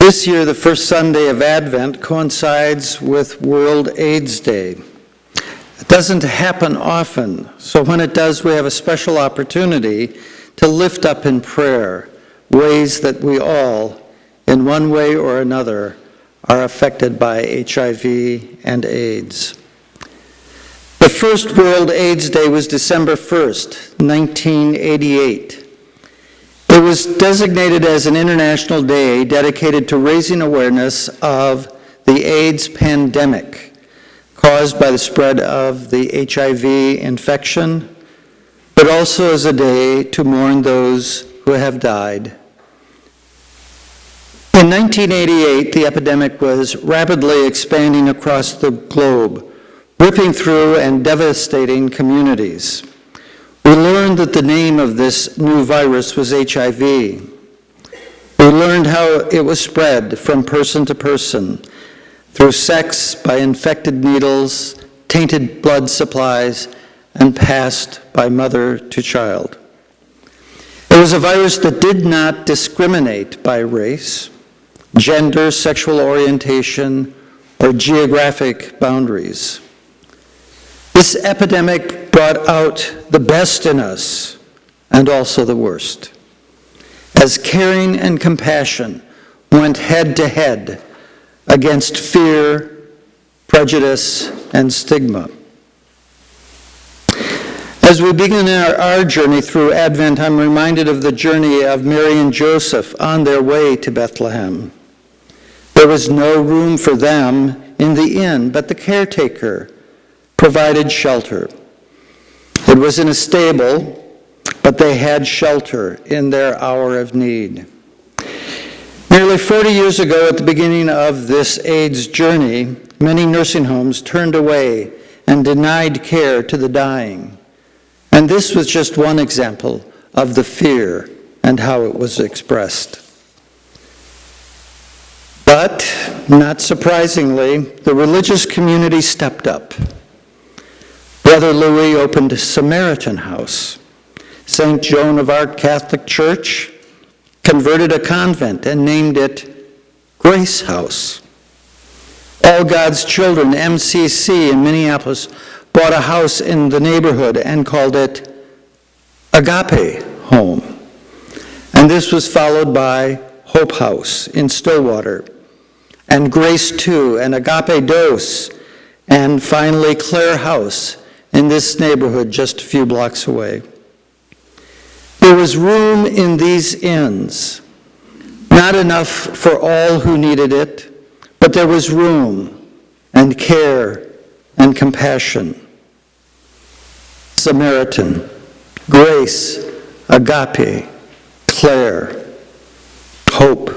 This year, the first Sunday of Advent coincides with World AIDS Day. It doesn't happen often, so when it does, we have a special opportunity to lift up in prayer ways that we all, in one way or another, are affected by HIV and AIDS. The first World AIDS Day was December 1st, 1988. It was designated as an international day dedicated to raising awareness of the AIDS pandemic caused by the spread of the HIV infection, but also as a day to mourn those who have died. In 1988, the epidemic was rapidly expanding across the globe, ripping through and devastating communities. We learned that the name of this new virus was HIV. We learned how it was spread from person to person, through sex, by infected needles, tainted blood supplies, and passed by mother to child. It was a virus that did not discriminate by race, gender, sexual orientation, or geographic boundaries. This epidemic brought out the best in us and also the worst, as caring and compassion went head to head against fear, prejudice, and stigma. As we begin our journey through Advent, I'm reminded of the journey of Mary and Joseph on their way to Bethlehem. There was no room for them in the inn, but the caretaker provided shelter. It was in a stable, but they had shelter in their hour of need. Nearly 40 years ago, at the beginning of this AIDS journey, many nursing homes turned away and denied care to the dying. And this was just one example of the fear and how it was expressed. But, not surprisingly, the religious community stepped up. Brother Louis opened a Samaritan house. St. Joan of Arc Catholic Church converted a convent and named it Grace House. All God's Children, MCC in Minneapolis, bought a house in the neighborhood and called it Agape Home. And this was followed by Hope House in Stillwater, and Grace 2 and Agape Dos, and finally Claire House in this neighborhood just a few blocks away. There was room in these inns, not enough for all who needed it, but there was room and care and compassion. Samaritan, Grace, Agape, Claire, Hope.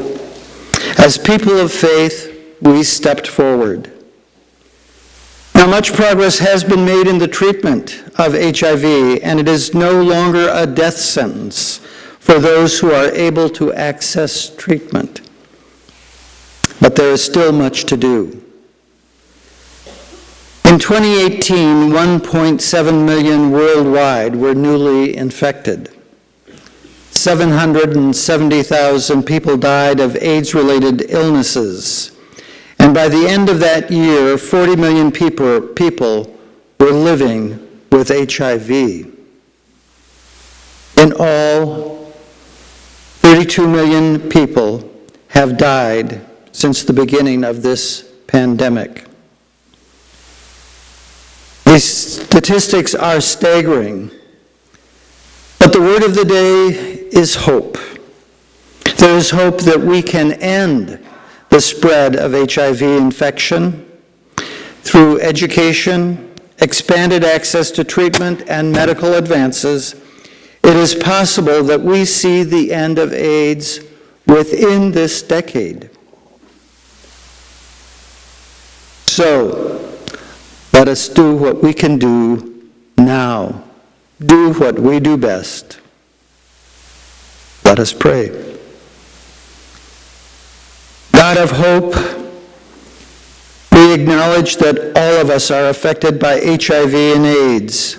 As people of faith, we stepped forward. Now, much progress has been made in the treatment of HIV, and it is no longer a death sentence for those who are able to access treatment. But there is still much to do. In 2018, 1.7 million worldwide were newly infected. 770,000 people died of AIDS-related illnesses. And by the end of that year, 40 million people were living with HIV. In all, 32 million people have died since the beginning of this pandemic. These statistics are staggering, but the word of the day is hope. There is hope that we can end the spread of HIV infection through education, expanded access to treatment, and medical advances. It is possible that we see the end of AIDS within this decade. So, let us do what we can do now. Do what we do best. Let us pray. God of hope, we acknowledge that all of us are affected by HIV and AIDS.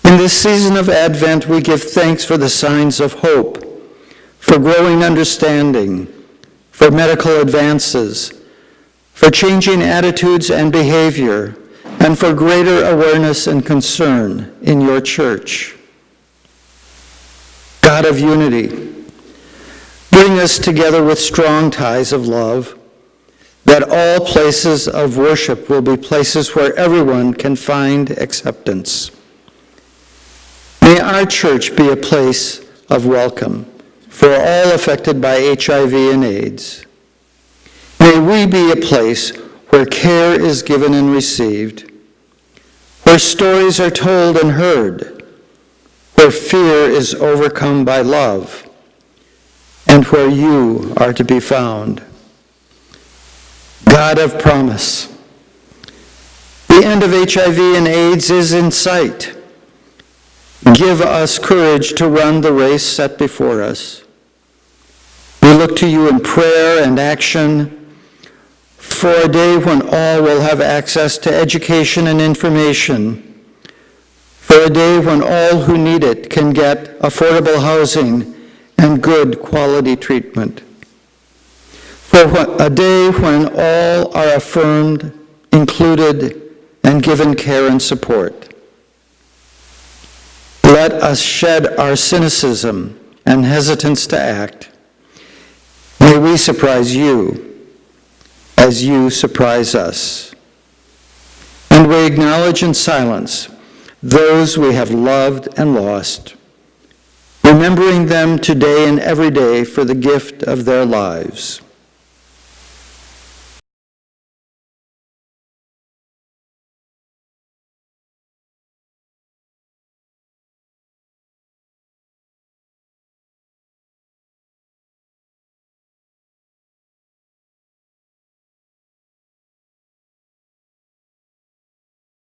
In this season of Advent, we give thanks for the signs of hope, for growing understanding, for medical advances, for changing attitudes and behavior, and for greater awareness and concern in your church. God of unity, bring us together with strong ties of love, that all places of worship will be places where everyone can find acceptance. May our church be a place of welcome for all affected by HIV and AIDS. May we be a place where care is given and received, where stories are told and heard, where fear is overcome by love, and where you are to be found. God of promise, the end of HIV and AIDS is in sight. Give us courage to run the race set before us. We look to you in prayer and action for a day when all will have access to education and information, for a day when all who need it can get affordable housing and good quality treatment, for a day when all are affirmed, included, and given care and support. Let us shed our cynicism and hesitance to act. May we surprise you as you surprise us. And we acknowledge in silence those we have loved and lost, remembering them today and every day for the gift of their lives.